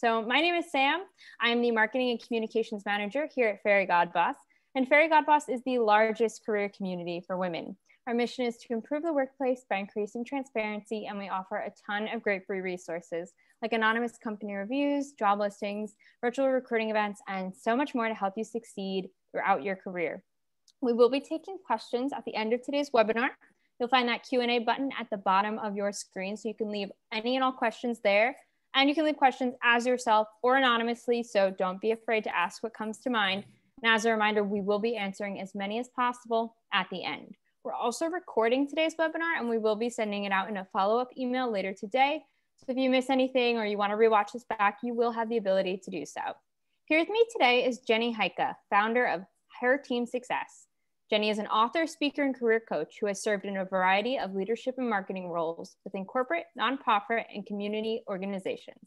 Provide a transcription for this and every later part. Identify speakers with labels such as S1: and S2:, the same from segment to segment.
S1: So my name is Sam. I'm the Marketing and Communications Manager here at Fairy Godboss. And Fairy Godboss is the largest career community for women. Our mission is to improve the workplace by increasing transparency, and we offer a ton of great free resources like anonymous company reviews, job listings, virtual recruiting events, and so much more to help you succeed throughout your career. We will be taking questions at the end of today's webinar. You'll find that Q&A button at the bottom of your screen, so you can leave any and all questions there. And you can leave questions as yourself or anonymously, so don't be afraid to ask what comes to mind. And as a reminder, we will be answering as many as possible at the end. We're also recording today's webinar, and we will be sending it out in a follow-up email later today. So if you miss anything or you want to rewatch this back, you will have the ability to do so. Here with me today is Jenny Heike, founder of Her Team Success. Jenny is an author, speaker, and career coach who has served in a variety of leadership and marketing roles within corporate, nonprofit, and community organizations.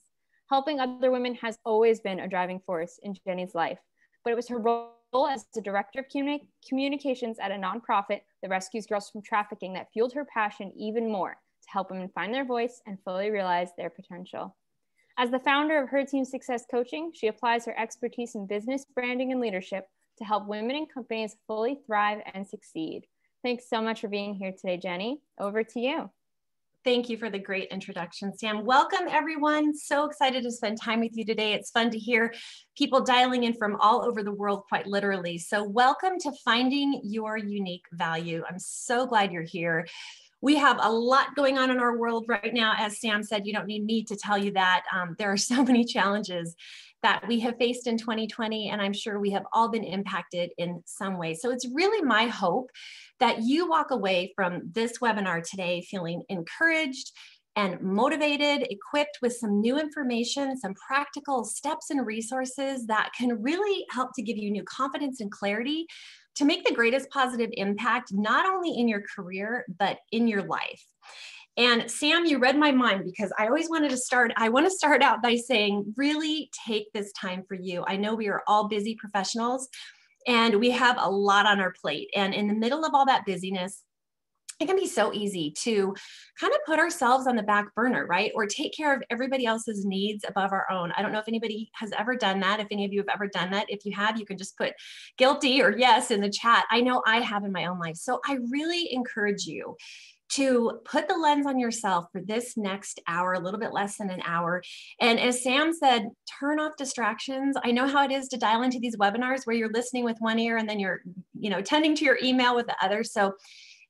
S1: Helping other women has always been a driving force in Jenny's life, but it was her role as the director of communications at a nonprofit that rescues girls from trafficking that fueled her passion even more to help women find their voice and fully realize their potential. As the founder of Her Team Success Coaching, she applies her expertise in business, branding, and leadership to help women and companies fully thrive and succeed. Thanks so much for being here today, Jenny. Over to you.
S2: Thank you for the great introduction, Sam. Welcome, everyone. So excited to spend time with you today. It's fun to hear people dialing in from all over the world, quite literally. So welcome to Finding Your Unique Value. I'm so glad you're here. We have a lot going on in our world right now. As Sam said, you don't need me to tell you that. There are so many challenges that we have faced in 2020, and I'm sure we have all been impacted in some way. So it's really my hope that you walk away from this webinar today feeling encouraged and motivated, equipped with some new information, some practical steps and resources that can really help to give you new confidence and clarity to make the greatest positive impact, not only in your career, but in your life. And Sam, you read my mind, because I always wanted to start, I want to start out by saying, really take this time for you. I know we are all busy professionals and we have a lot on our plate. And in the middle of all that busyness, it can be so easy to kind of put ourselves on the back burner, right? Or take care of everybody else's needs above our own. I don't know if anybody has ever done that. If any of you have ever done that, if you have, you can just put guilty or yes in the chat. I know I have in my own life. So I really encourage you to put the lens on yourself for this next hour, a little bit less than an hour. And as Sam said, turn off distractions. I know how it is to dial into these webinars where you're listening with one ear and then you're, tending to your email with the other. So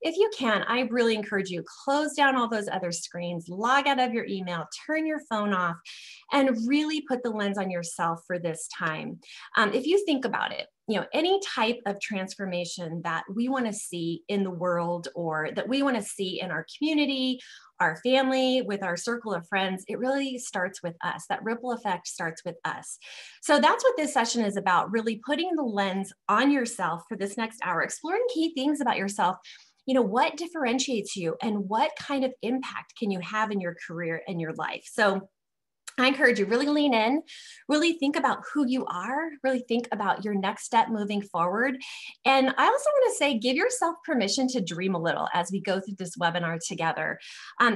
S2: if you can, I really encourage you, close down all those other screens, log out of your email, turn your phone off, and really put the lens on yourself for this time. If you think about it, any type of transformation that we want to see in the world or that we want to see in our community, our family, with our circle of friends, it really starts with us. That ripple effect starts with us. So that's what this session is about, really putting the lens on yourself for this next hour, exploring key things about yourself. What differentiates you and what kind of impact can you have in your career and your life? So I encourage you, really lean in, really think about who you are, really think about your next step moving forward. And I also want to say, give yourself permission to dream a little as we go through this webinar together.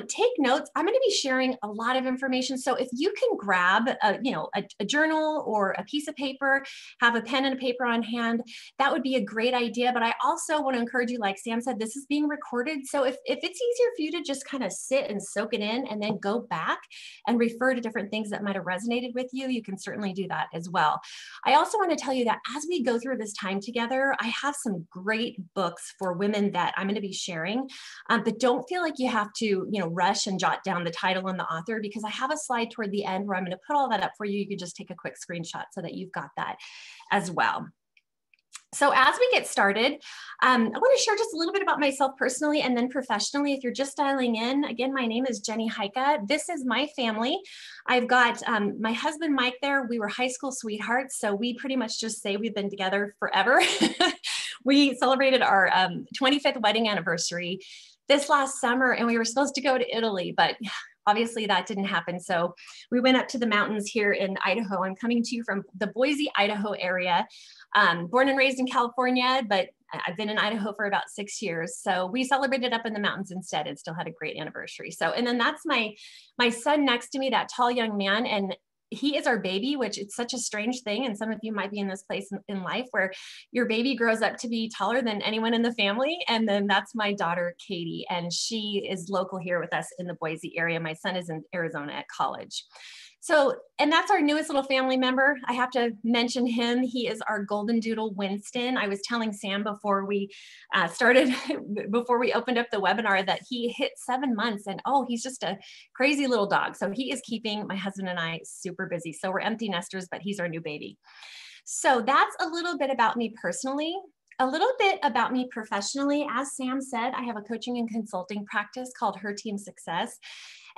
S2: Take notes. I'm going to be sharing a lot of information. So if you can grab a journal or a piece of paper, have a pen and a paper on hand, that would be a great idea. But I also want to encourage you, like Sam said, this is being recorded. So if it's easier for you to just kind of sit and soak it in and then go back and refer to different things that might have resonated with you, you can certainly do that as well. I also want to tell you that as we go through this time together, I have some great books for women that I'm going to be sharing, but don't feel like you have to, rush and jot down the title and the author, because I have a slide toward the end where I'm going to put all that up for you. You can just take a quick screenshot so that you've got that as well. So as we get started, I want to share just a little bit about myself personally and then professionally. If you're just dialing in, again, my name is Jenny Heike. This is my family. I've got my husband, Mike, there. We were high school sweethearts, so we pretty much just say we've been together forever. We celebrated our 25th wedding anniversary this last summer, and we were supposed to go to Italy, but obviously that didn't happen. So we went up to the mountains here in Idaho. I'm coming to you from the Boise, Idaho area. Born and raised in California, but I've been in Idaho for about 6 years. So we celebrated up in the mountains instead and still had a great anniversary. So, and then that's my son next to me, that tall young man. And he is our baby, which it's such a strange thing. And some of you might be in this place in life where your baby grows up to be taller than anyone in the family. And then that's my daughter, Katie, and she is local here with us in the Boise area. My son is in Arizona at college. So, and that's our newest little family member. I have to mention him. He is our golden doodle, Winston. I was telling Sam before we before we opened up the webinar that he hit 7 months, and oh, he's just a crazy little dog. So he is keeping my husband and I super busy. So we're empty nesters, but he's our new baby. So that's a little bit about me personally. A little bit about me professionally. As Sam said, I have a coaching and consulting practice called Her Team Success.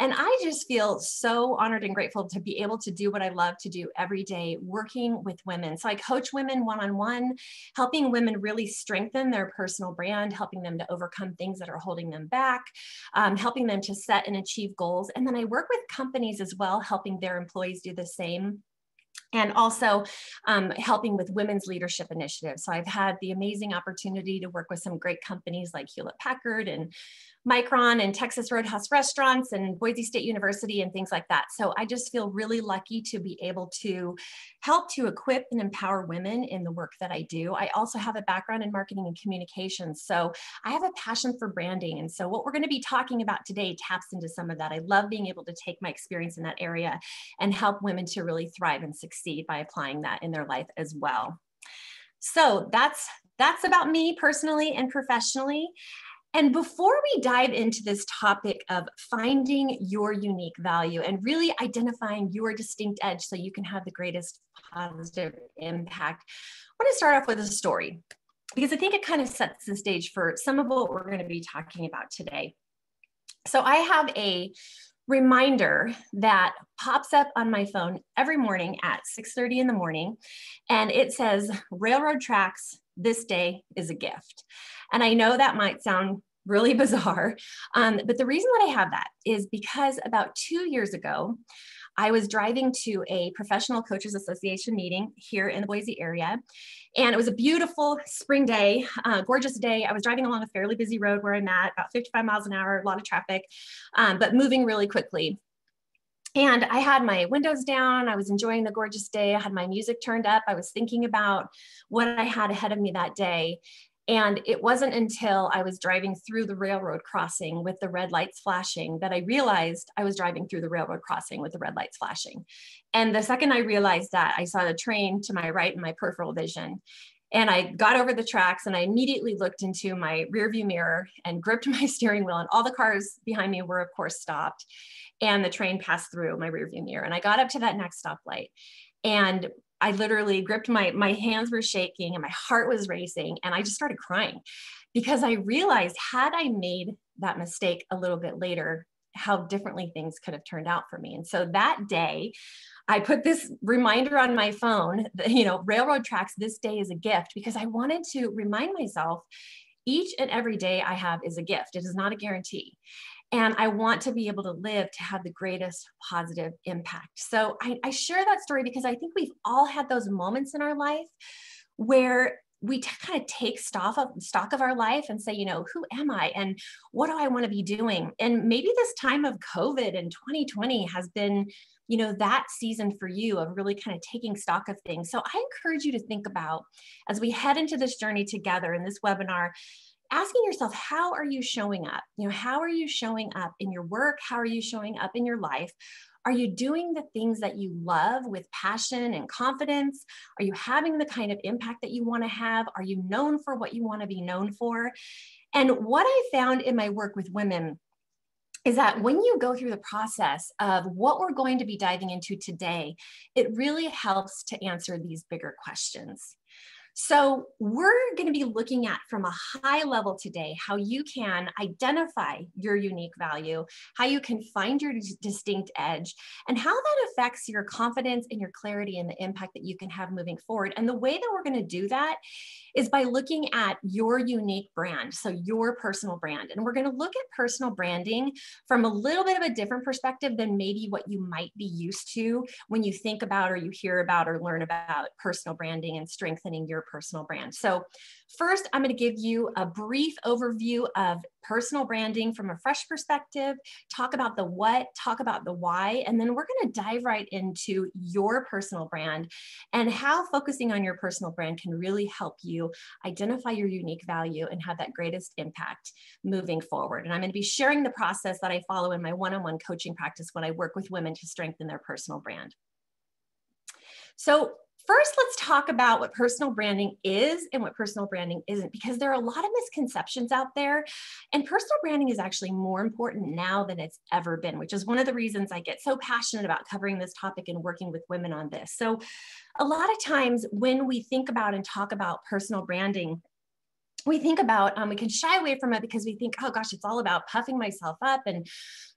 S2: And I just feel so honored and grateful to be able to do what I love to do every day, working with women. So I coach women one-on-one, helping women really strengthen their personal brand, helping them to overcome things that are holding them back, helping them to set and achieve goals. And then I work with companies as well, helping their employees do the same. And also helping with women's leadership initiatives. So I've had the amazing opportunity to work with some great companies like Hewlett-Packard and Micron and Texas Roadhouse Restaurants and Boise State University and things like that. So I just feel really lucky to be able to help to equip and empower women in the work that I do. I also have a background in marketing and communications. So I have a passion for branding. And so what we're going to be talking about today taps into some of that. I love being able to take my experience in that area and help women to really thrive and succeed by applying that in their life as well. So that's about me personally and professionally. And before we dive into this topic of finding your unique value and really identifying your distinct edge so you can have the greatest positive impact, I want to start off with a story because I think it kind of sets the stage for some of what we're going to be talking about today. So I have a reminder that pops up on my phone every morning at 6:30 in the morning, and it says, "Railroad tracks, this day is a gift." And I know that might sound really bizarre, but the reason that I have that is because about 2 years ago, I was driving to a Professional Coaches Association meeting here in the Boise area, and it was a beautiful spring day, gorgeous day. I was driving along a fairly busy road where I'm at, about 55 miles an hour, a lot of traffic, but moving really quickly. And I had my windows down. I was enjoying the gorgeous day. I had my music turned up. I was thinking about what I had ahead of me that day. And it wasn't until I was driving through the railroad crossing with the red lights flashing that I realized I was driving through the railroad crossing with the red lights flashing. And the second I realized that, I saw the train to my right in my peripheral vision. And I got over the tracks and I immediately looked into my rearview mirror and gripped my steering wheel, and all the cars behind me were, of course, stopped. And the train passed through my rearview mirror. And I got up to that next stoplight, and I literally gripped my hands were shaking and my heart was racing, and I just started crying because I realized, had I made that mistake a little bit later, how differently things could have turned out for me. And so that day, I put this reminder on my phone that, railroad tracks, this day is a gift, because I wanted to remind myself each and every day I have is a gift. It is not a guarantee. And I want to be able to live to have the greatest positive impact. So I share that story because I think we've all had those moments in our life where we kind of take stock of our life and say, who am I and what do I want to be doing? And maybe this time of COVID in 2020 has been, that season for you of really kind of taking stock of things. So I encourage you to think about, as we head into this journey together in this webinar, asking yourself, how are you showing up? How are you showing up in your work? How are you showing up in your life? Are you doing the things that you love with passion and confidence? Are you having the kind of impact that you want to have? Are you known for what you want to be known for? And what I found in my work with women is that when you go through the process of what we're going to be diving into today, it really helps to answer these bigger questions. So we're going to be looking at, from a high level today, how you can identify your unique value, how you can find your distinct edge, and how that affects your confidence and your clarity and the impact that you can have moving forward. And the way that we're going to do that is by looking at your unique brand, so your personal brand. And we're going to look at personal branding from a little bit of a different perspective than maybe what you might be used to when you think about or you hear about or learn about personal branding and strengthening your your personal brand. So first, I'm going to give you a brief overview of personal branding from a fresh perspective, talk about the what, talk about the why, and then we're going to dive right into your personal brand and how focusing on your personal brand can really help you identify your unique value and have that greatest impact moving forward. And I'm going to be sharing the process that I follow in my one-on-one coaching practice when I work with women to strengthen their personal brand. So first, let's talk about what personal branding is and what personal branding isn't, because there are a lot of misconceptions out there. And personal branding is actually more important now than it's ever been, which is one of the reasons I get so passionate about covering this topic and working with women on this. So a lot of times when we think about and talk about personal branding, we think about, we can shy away from it because we think, oh gosh, it's all about puffing myself up and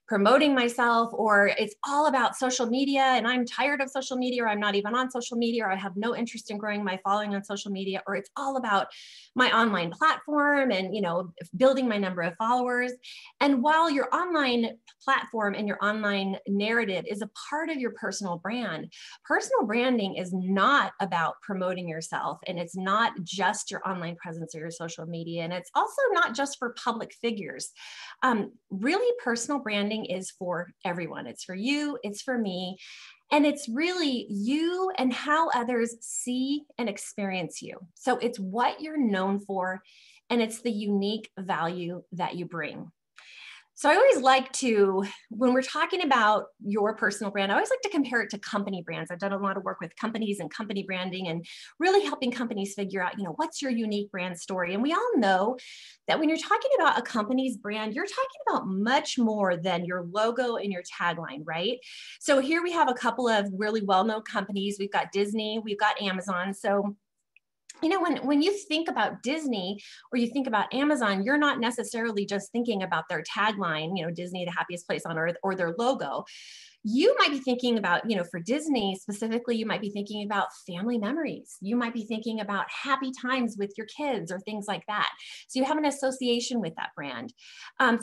S2: promoting myself, or it's all about social media and I'm tired of social media, or I'm not even on social media, or I have no interest in growing my following on social media, or it's all about my online platform and, you know, building my number of followers. And while your online platform and your online narrative is a part of your personal brand, personal branding is not about promoting yourself, and it's not just your online presence or your social media, and it's also not just for public figures. Really, personal branding is for everyone. It's for you, it's for me, and it's really you and how others see and experience you. So it's what you're known for, and it's the unique value that you bring. So I always like to, when we're talking about your personal brand, I always like to compare it to company brands. I've done a lot of work with companies and company branding and really helping companies figure out, you know, what's your unique brand story? And we all know that when you're talking about a company's brand, you're talking about much more than your logo and your tagline, right? So here we have a couple of really well-known companies. We've got Disney, we've got Amazon. So you know, when you think about Disney or you think about Amazon, you're not necessarily just thinking about their tagline, you know, Disney, the happiest place on earth, or their logo. You might be thinking about, you know, for Disney specifically, you might be thinking about family memories. You might be thinking about happy times with your kids or things like that. So you have an association with that brand.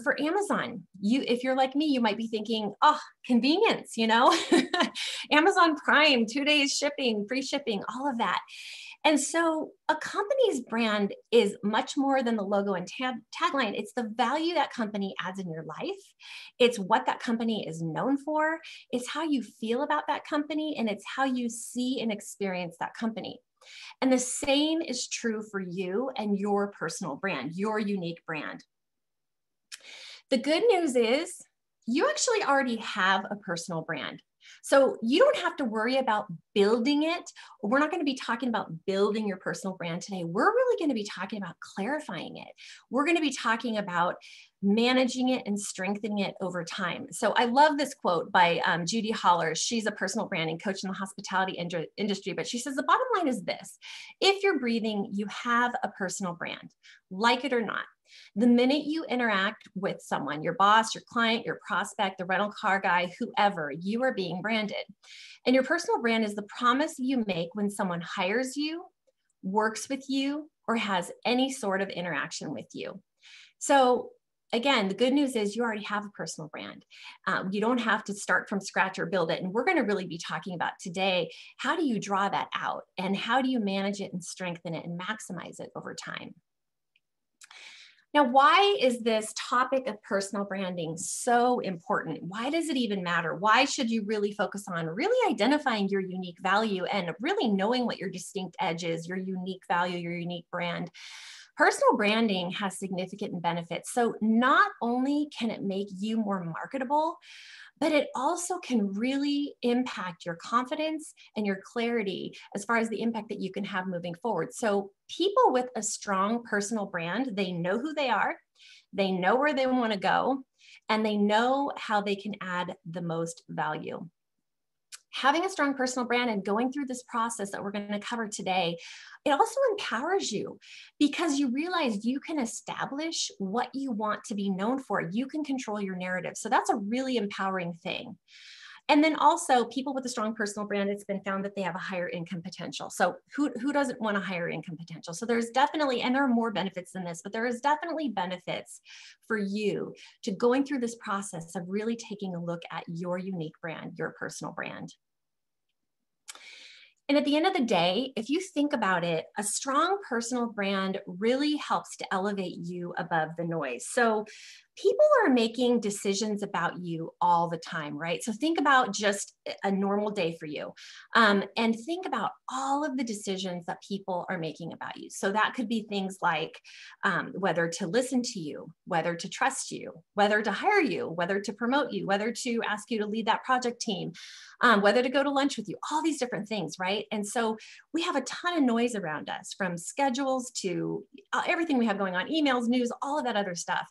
S2: For Amazon, if you're like me, you might be thinking, oh, convenience, you know, Amazon Prime, 2 days shipping, free shipping, all of that. And so a company's brand is much more than the logo and tagline. It's the value that company adds in your life. It's what that company is known for. It's how you feel about that company, and it's how you see and experience that company. And the same is true for you and your personal brand, your unique brand. The good news is you actually already have a personal brand. So you don't have to worry about building it. We're not going to be talking about building your personal brand today. We're really going to be talking about clarifying it. We're going to be talking about managing it and strengthening it over time. So I love this quote by Judy Holler. She's a personal branding coach in the hospitality industry, but she says, the bottom line is this: if you're breathing, you have a personal brand, like it or not. The minute you interact with someone, your boss, your client, your prospect, the rental car guy, whoever, you are being branded. And your personal brand is the promise you make when someone hires you, works with you, or has any sort of interaction with you. So again, the good news is you already have a personal brand. You don't have to start from scratch or build it. And we're going to really be talking about today, how do you draw that out and how do you manage it and strengthen it and maximize it over time? Now, why is this topic of personal branding so important? Why does it even matter? Why should you really focus on really identifying your unique value and really knowing what your distinct edge is, your unique value, your unique brand? Personal branding has significant benefits. So not only can it make you more marketable, but it also can really impact your confidence and your clarity as far as the impact that you can have moving forward. So people with a strong personal brand, they know who they are, they know where they want to go, and they know how they can add the most value. Having a strong personal brand and going through this process that we're going to cover today, it also empowers you because you realize you can establish what you want to be known for. You can control your narrative. So that's a really empowering thing. And then also people with a strong personal brand, it's been found that they have a higher income potential. So who doesn't want a higher income potential? So there's definitely, and there are more benefits than this, but there is definitely benefits for you to going through this process of really taking a look at your unique brand, your personal brand. And at the end of the day, if you think about it, a strong personal brand really helps to elevate you above the noise. So people are making decisions about you all the time, right? So think about just a normal day for you, and think about all of the decisions that people are making about you. So that could be things like whether to listen to you, whether to trust you, whether to hire you, whether to promote you, whether to ask you to lead that project team, whether to go to lunch with you, all these different things, right? And so we have a ton of noise around us, from schedules to everything we have going on, emails, news, all of that other stuff.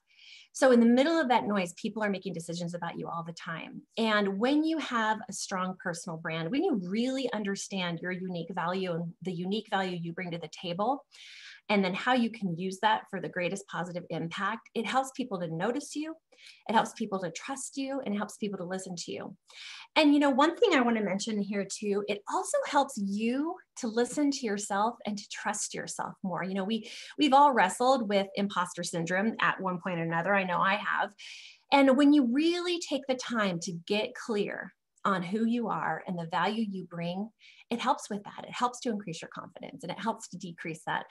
S2: So in the middle of that noise, people are making decisions about you all the time. And when you have a strong personal brand, when you really understand your unique value and the unique value you bring to the table, and then how you can use that for the greatest positive impact, it helps people to notice you, it helps people to trust you, and it helps people to listen to you. And one thing I want to mention here too, it also helps you to listen to yourself and to trust yourself more. We've all wrestled with imposter syndrome at one point or another. I know I have. And when you really take the time to get clear on who you are and the value you bring, it helps with that. It helps to increase your confidence, and it helps to decrease that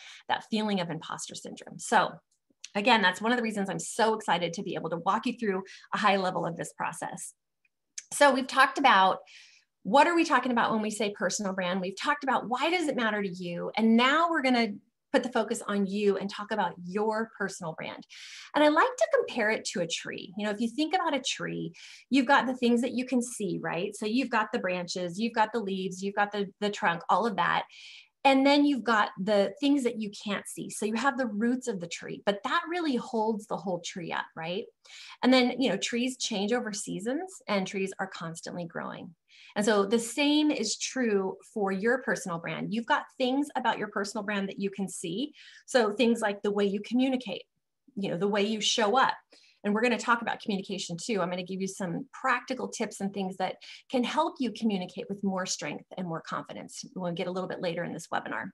S2: feeling of imposter syndrome. So again, that's one of the reasons I'm so excited to be able to walk you through a high level of this process. So we've talked about, what are we talking about when we say personal brand? We've talked about, why does it matter to you? And now we're going to put the focus on you and talk about your personal brand. And I like to compare it to a tree. If you think about a tree, you've got the things that you can see, right? So you've got the branches, you've got the leaves, you've got the trunk, all of that. And then you've got the things that you can't see. So you have the roots of the tree, but that really holds the whole tree up, right? And then, trees change over seasons, and trees are constantly growing. And so the same is true for your personal brand. You've got things about your personal brand that you can see. So things like the way you communicate, the way you show up. And we're going to talk about communication too. I'm going to give you some practical tips and things that can help you communicate with more strength and more confidence. We'll get a little bit later in this webinar.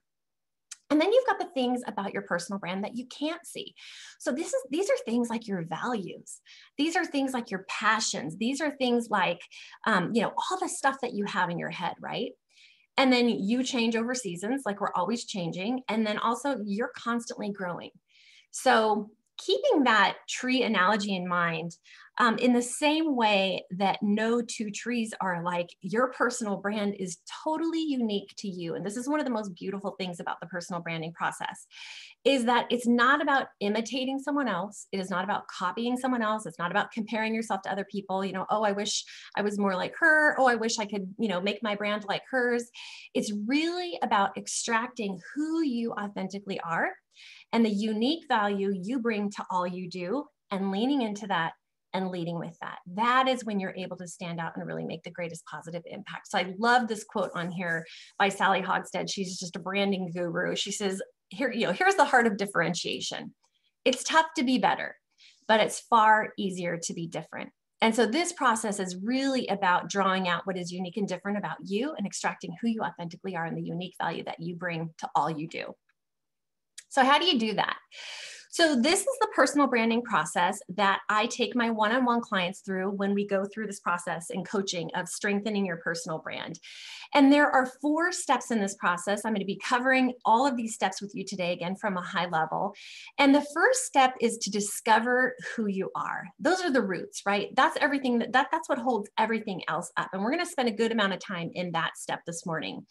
S2: And then you've got the things about your personal brand that you can't see. So these are things like your values. These are things like your passions. These are things like, all the stuff that you have in your head, right? And then you change over seasons, like we're always changing. And then also you're constantly growing. So keeping that tree analogy in mind, in the same way that no two trees are alike, your personal brand is totally unique to you. And this is one of the most beautiful things about the personal branding process, is that it's not about imitating someone else. It is not about copying someone else. It's not about comparing yourself to other people. Oh, I wish I was more like her. Oh, I wish I could, make my brand like hers. It's really about extracting who you authentically are and the unique value you bring to all you do, and leaning into that and leading with that. That is when you're able to stand out and really make the greatest positive impact. So I love this quote on here by Sally Hogstead. She's just a branding guru. She says, here's the heart of differentiation. It's tough to be better, but it's far easier to be different. And so this process is really about drawing out what is unique and different about you and extracting who you authentically are and the unique value that you bring to all you do. So how do you do that? So this is the personal branding process that I take my one-on-one clients through when we go through this process in coaching of strengthening your personal brand. And there are 4 steps in this process. I'm going to be covering all of these steps with you today, again, from a high level. And the first step is to discover who you are. Those are the roots, right? That's everything, that's what holds everything else up. And we're going to spend a good amount of time in that step this morning.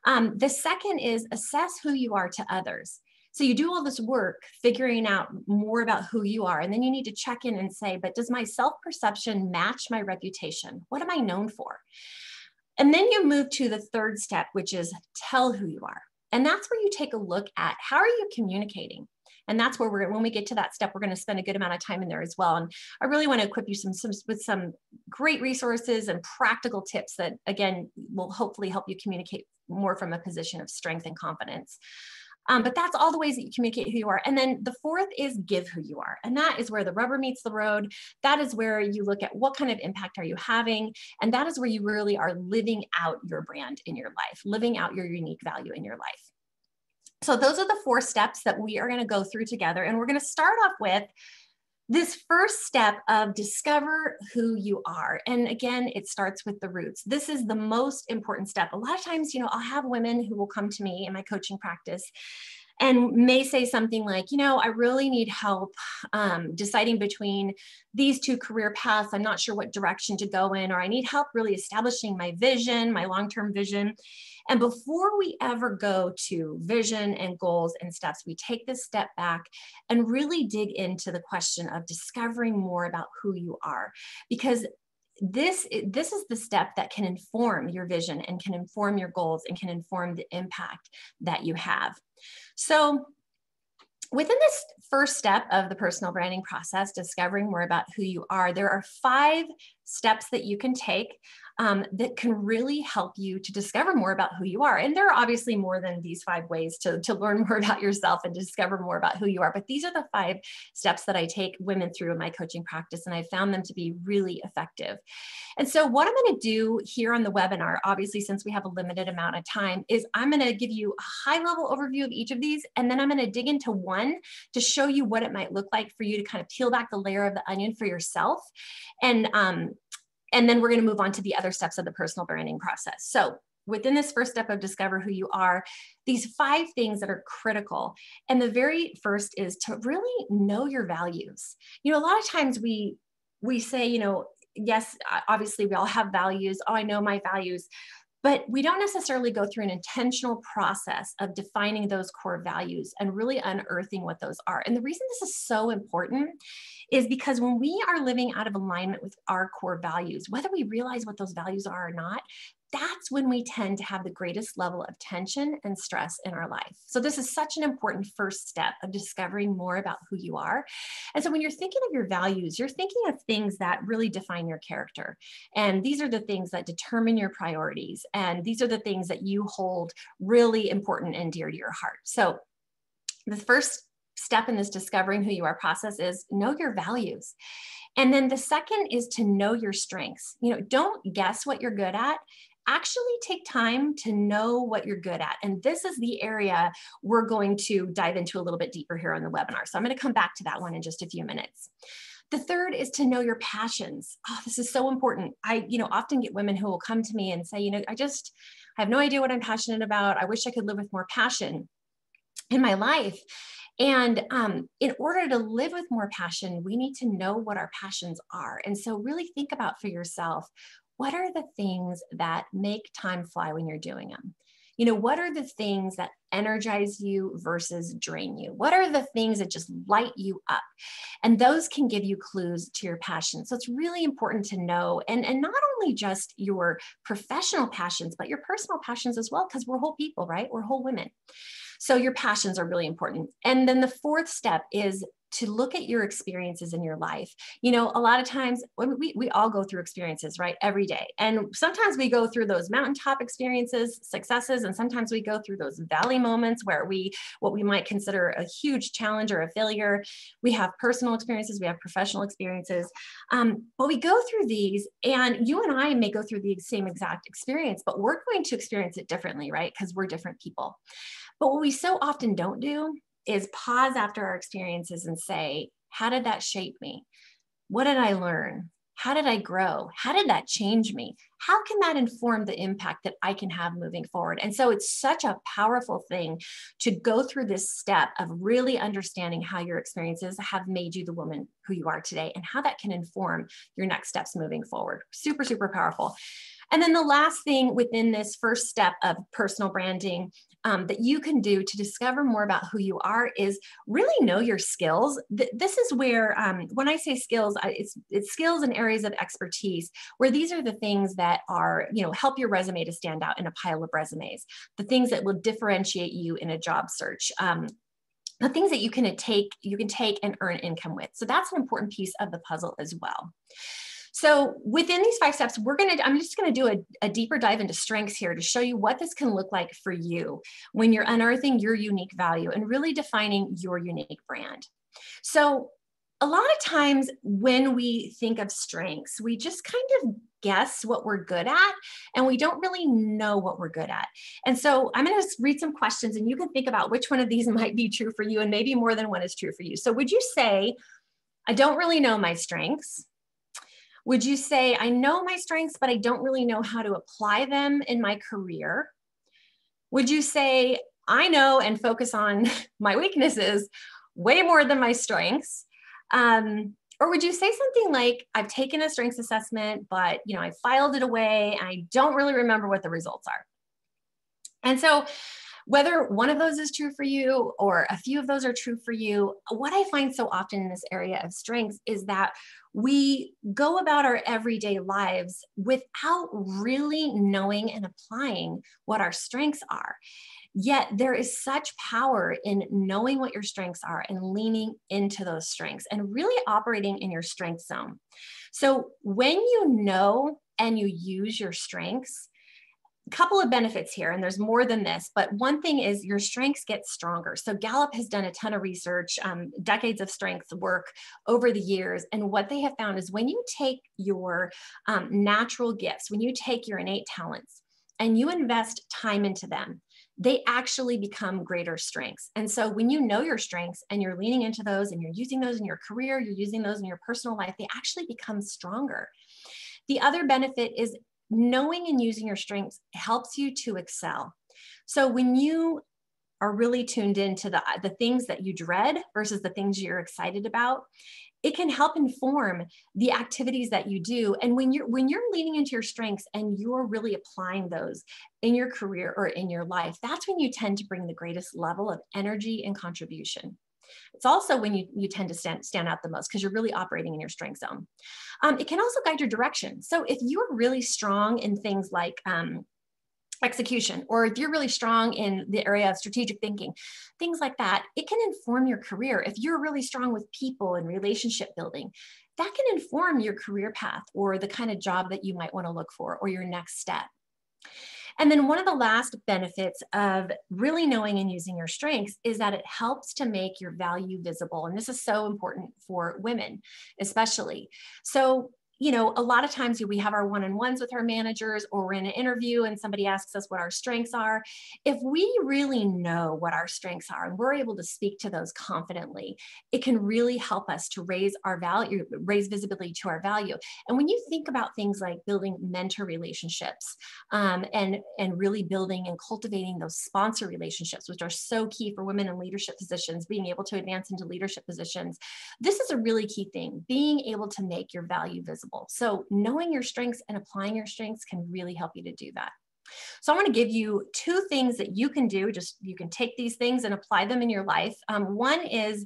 S2: The second is assess who you are to others. So you do all this work figuring out more about who you are, and then you need to check in and say, but does my self-perception match my reputation? What am I known for? And then you move to the third step, which is tell who you are. And that's where you take a look at how are you communicating? And that's where when we get to that step, we're going to spend a good amount of time in there as well. And I really want to equip you with some great resources and practical tips that, again, will hopefully help you communicate more from a position of strength and confidence. But that's all the ways that you communicate who you are. And then the fourth is give who you are. And that is where the rubber meets the road. That is where you look at what kind of impact are you having. And that is where you really are living out your brand in your life, living out your unique value in your life. So those are the 4 steps that we are going to go through together. And we're going to start off with this first step of discover who you are. And again, it starts with the roots. This is the most important step. A lot of times, I'll have women who will come to me in my coaching practice and may say something like, I really need help deciding between these two career paths. I'm not sure what direction to go in, or I need help really establishing my vision, my long-term vision. And before we ever go to vision and goals and steps, we take this step back and really dig into the question of discovering more about who you are, because this is the step that can inform your vision and can inform your goals and can inform the impact that you have. So within this first step of the personal branding process, discovering more about who you are, there are 5 steps that you can take that can really help you to discover more about who you are. And there are obviously more than these 5 ways to learn more about yourself and discover more about who you are. But these are the 5 steps that I take women through in my coaching practice, and I found them to be really effective. And so what I'm going to do here on the webinar, obviously, since we have a limited amount of time, is I'm going to give you a high-level overview of each of these, and then I'm going to dig into one to show you what it might look like for you to kind of peel back the layer of the onion for yourself. And then we're going to move on to the other steps of the personal branding process. So within this first step of discover who you are, these 5 things that are critical. And the very first is to really know your values. A lot of times we say, yes, obviously we all have values. Oh, I know my values. But we don't necessarily go through an intentional process of defining those core values and really unearthing what those are. And the reason this is so important is because when we are living out of alignment with our core values, whether we realize what those values are or not, that's when we tend to have the greatest level of tension and stress in our life. So this is such an important first step of discovering more about who you are. And so when you're thinking of your values, you're thinking of things that really define your character. And these are the things that determine your priorities. And these are the things that you hold really important and dear to your heart. So the first step in this discovering who you are process is know your values. And then the second is to know your strengths. Don't guess what you're good at. Actually take time to know what you're good at. And this is the area we're going to dive into a little bit deeper here on the webinar. So I'm going to come back to that one in just a few minutes. The third is to know your passions. Oh, this is so important. I often get women who will come to me and say, I have no idea what I'm passionate about. I wish I could live with more passion in my life. And in order to live with more passion, we need to know what our passions are. And so really think about for yourself, what are the things that make time fly when you're doing them? What are the things that energize you versus drain you? What are the things that just light you up? And those can give you clues to your passion. So it's really important to know, and not only just your professional passions, but your personal passions as well, because we're whole people, right? We're whole women. So your passions are really important. And then the fourth step is to look at your experiences in your life. A lot of times we all go through experiences, right? Every day. And sometimes we go through those mountaintop experiences, successes, and sometimes we go through those valley moments where what we might consider a huge challenge or a failure. We have personal experiences, we have professional experiences, but we go through these, and you and I may go through the same exact experience, but we're going to experience it differently, right? Because we're different people. But what we so often don't do is pause after our experiences and say, how did that shape me? What did I learn? How did I grow? How did that change me? How can that inform the impact that I can have moving forward? And so it's such a powerful thing to go through this step of really understanding how your experiences have made you the woman who you are today and how that can inform your next steps moving forward. Super, super powerful. And then the last thing within this first step of personal branding that you can do to discover more about who you are is really know your skills. This is where, when I say skills, it's skills and areas of expertise, where these are the things that are, help your resume to stand out in a pile of resumes, the things that will differentiate you in a job search. The things that you can take and earn income with. So that's an important piece of the puzzle as well. So within these 5 steps, I'm just going to do a deeper dive into strengths here to show you what this can look like for you when you're unearthing your unique value and really defining your unique brand. So a lot of times when we think of strengths, we just kind of guess what we're good at, and we don't really know what we're good at. And so I'm going to read some questions, and you can think about which one of these might be true for you, and maybe more than one is true for you. So would you say, I don't really know my strengths? Would you say, I know my strengths, but I don't really know how to apply them in my career? Would you say, I know and focus on my weaknesses way more than my strengths? Or would you say something like, I've taken a strengths assessment, but I filed it away and I don't really remember what the results are? And so whether one of those is true for you or a few of those are true for you, what I find so often in this area of strengths is that we go about our everyday lives without really knowing and applying what our strengths are. Yet there is such power in knowing what your strengths are and leaning into those strengths and really operating in your strength zone. So when you know and you use your strengths, couple of benefits here, and there's more than this, but one thing is your strengths get stronger. So Gallup has done a ton of research, decades of strengths work over the years. And what they have found is when you take your natural gifts, when you take your innate talents and you invest time into them, they actually become greater strengths. And so when you know your strengths and you're leaning into those and you're using those in your career, you're using those in your personal life, they actually become stronger. The other benefit is knowing and using your strengths helps you to excel. So when you are really tuned into the things that you dread versus the things you're excited about, it can help inform the activities that you do. And when you're leaning into your strengths and you're really applying those in your career or in your life, that's when you tend to bring the greatest level of energy and contribution. It's also when you tend to stand out the most because you're really operating in your strength zone. It can also guide your direction. So if you're really strong in things like execution, or if you're really strong in the area of strategic thinking, things like that, it can inform your career. If you're really strong with people and relationship building, that can inform your career path or the kind of job that you might want to look for or your next step. And then one of the last benefits of really knowing and using your strengths is that it helps to make your value visible. And this is so important for women, especially. So a lot of times we have our one-on-ones with our managers or we're in an interview and somebody asks us what our strengths are. If we really know what our strengths are and we're able to speak to those confidently, it can really help us to raise our value, raise visibility to our value. And when you think about things like building mentor relationships and really building and cultivating those sponsor relationships, which are so key for women in leadership positions, being able to advance into leadership positions, this is a really key thing, being able to make your value visible. So knowing your strengths and applying your strengths can really help you to do that. So I want to give you two things that you can do. You can take these things and apply them in your life. One is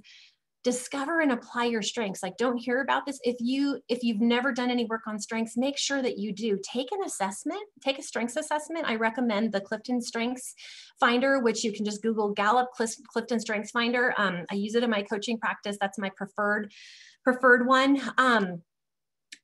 S2: discover and apply your strengths. Like, don't hear about this. If you've never done any work on strengths, make sure that you do. Take an assessment, take a strengths assessment. I recommend the Clifton Strengths Finder, which you can just Google Gallup Clifton Strengths Finder. I use it in my coaching practice. That's my preferred one.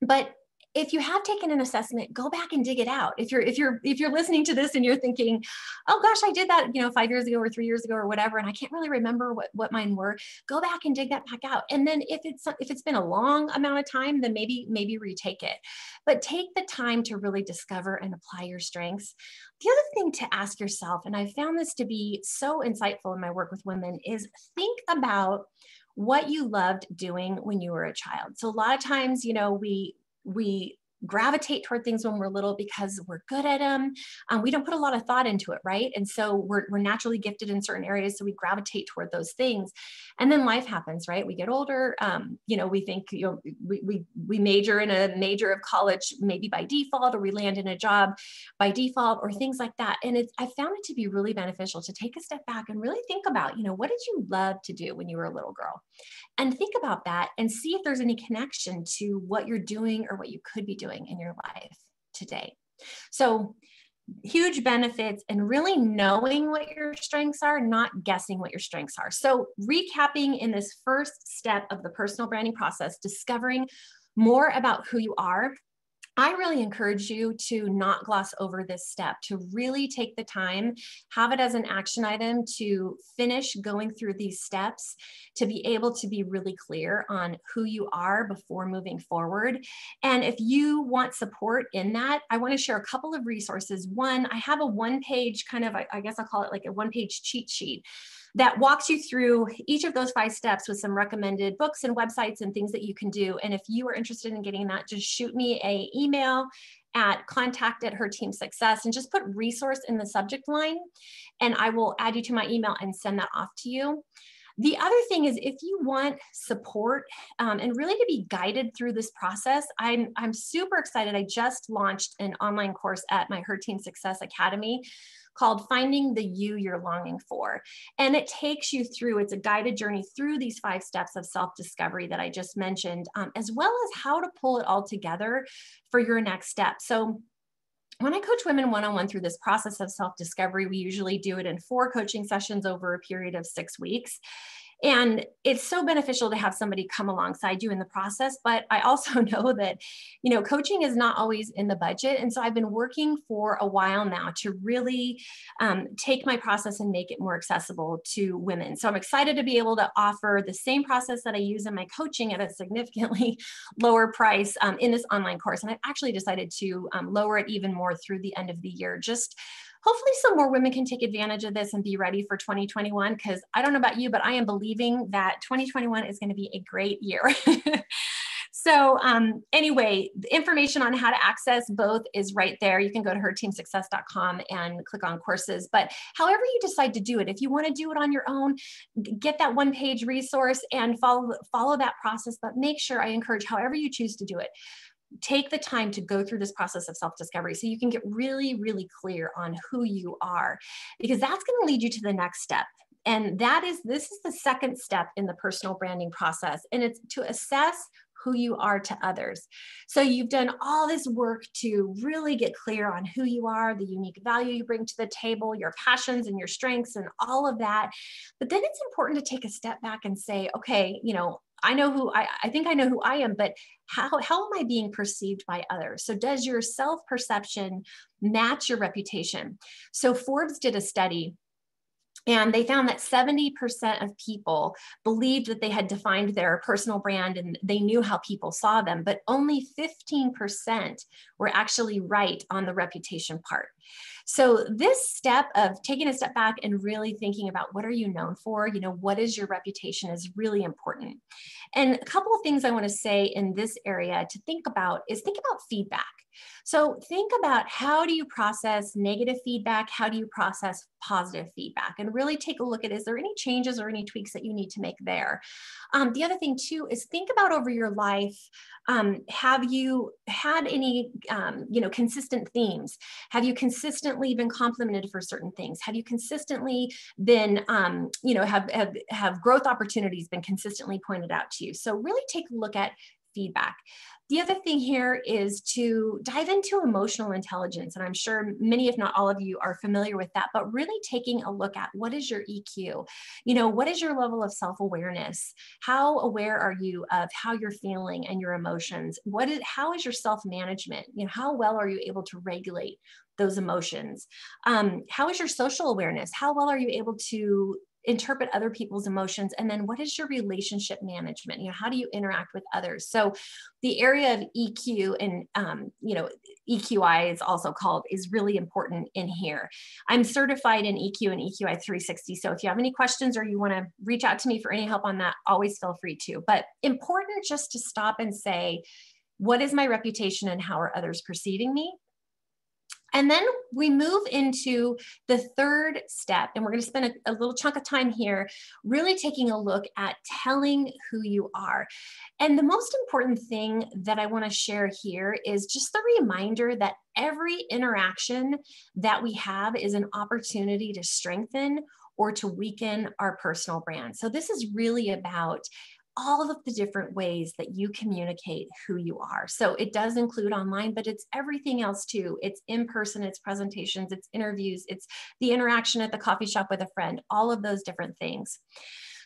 S2: But if you have taken an assessment, go back and dig it out. If you're listening to this and you're thinking, oh gosh, I did that 5 years ago or 3 years ago or whatever, and I can't really remember what mine were, go back and dig that back out. And then if it's been a long amount of time, then maybe retake it. But take the time to really discover and apply your strengths. The other thing to ask yourself, and I found this to be so insightful in my work with women, is think about what you loved doing when you were a child. So a lot of times, we gravitate toward things when we're little because we're good at them. We don't put a lot of thought into it, right? And so we're naturally gifted in certain areas, so we gravitate toward those things. And then life happens, right? We get older. We think we major in a major of college maybe by default, or we land in a job by default, or things like that. And I found it to be really beneficial to take a step back and really think about, what did you love to do when you were a little girl? And think about that and see if there's any connection to what you're doing or what you could be doing in your life today. So huge benefits and really knowing what your strengths are, not guessing what your strengths are. So recapping in this first step of the personal branding process, discovering more about who you are, I really encourage you to not gloss over this step, to really take the time, have it as an action item, to finish going through these steps, to be able to be really clear on who you are before moving forward. And if you want support in that, I want to share a couple of resources. One, I have a one-page kind of, I guess I'll call it like a one-page cheat sheet that walks you through each of those 5 steps with some recommended books and websites and things that you can do. And if you are interested in getting that, just shoot me an email at contact@herteamsuccess and just put resource in the subject line, and I will add you to my email and send that off to you. The other thing is, if you want support and really to be guided through this process, I'm super excited. I just launched an online course at my Her Team Success Academy called Finding the You You're Longing For. And it takes you through, it's a guided journey through these 5 steps of self-discovery that I just mentioned, as well as how to pull it all together for your next step. So when I coach women one-on-one through this process of self-discovery, we usually do it in 4 coaching sessions over a period of 6 weeks. And it's so beneficial to have somebody come alongside you in the process. But I also know that, you know, coaching is not always in the budget. And so I've been working for a while now to really take my process and make it more accessible to women. So I'm excited to be able to offer the same process that I use in my coaching at a significantly lower price in this online course. And I've actually decided to lower it even more through the end of the year. Just hopefully some more women can take advantage of this and be ready for 2021, because I don't know about you, but I am believing that 2021 is going to be a great year. So anyway, the information on how to access both is right there. You can go to herteamsuccess.com and click on courses. But however you decide to do it, if you want to do it on your own, get that 1-page resource and follow that process. But make sure, I encourage, however you choose to do it, take the time to go through this process of self-discovery so you can get really, really clear on who you are, because that's going to lead you to the next step. And this is the second step in the personal branding process. And it's to assess who you are to others. So you've done all this work to really get clear on who you are, the unique value you bring to the table, your passions and your strengths and all of that. But then it's important to take a step back and say, okay, you know, I think I know who I am, but how am I being perceived by others? So does your self-perception match your reputation? So Forbes did a study, and they found that 70% of people believed that they had defined their personal brand and they knew how people saw them, but only 15% were actually right on the reputation part. So this step of taking a step back and really thinking about what are you known for, you know, what is your reputation, is really important. And a couple of things I want to say in this area to think about is think about feedback. So think about, how do you process negative feedback? How do you process positive feedback? And really take a look at, is there any changes or any tweaks that you need to make there? The other thing too is think about over your life, have you had any consistent themes? Have you consistently been complimented for certain things? Have you consistently been, have growth opportunities been consistently pointed out to you? So really take a look at feedback. The other thing here is to dive into emotional intelligence. And I'm sure many, if not all of you, are familiar with that, but really taking a look at, what is your EQ? You know, what is your level of self-awareness? How aware are you of how you're feeling and your emotions? How is your self-management? You know, how well are you able to regulate those emotions? How is your social awareness? How well are you able to interpret other people's emotions? And then what is your relationship management? You know, how do you interact with others? So the area of EQ and, EQI is also called, is really important in here. I'm certified in EQ and EQI 360. So if you have any questions or you want to reach out to me for any help on that, always feel free to. But important just to stop and say, what is my reputation and how are others perceiving me? And then we move into the third step, and we're going to spend a little chunk of time here really taking a look at telling who you are. And the most important thing that I want to share here is just the reminder that every interaction that we have is an opportunity to strengthen or to weaken our personal brand. So this is really about all of the different ways that you communicate who you are. So it does include online, but it's everything else too. It's in person, it's presentations, it's interviews, it's the interaction at the coffee shop with a friend, all of those different things.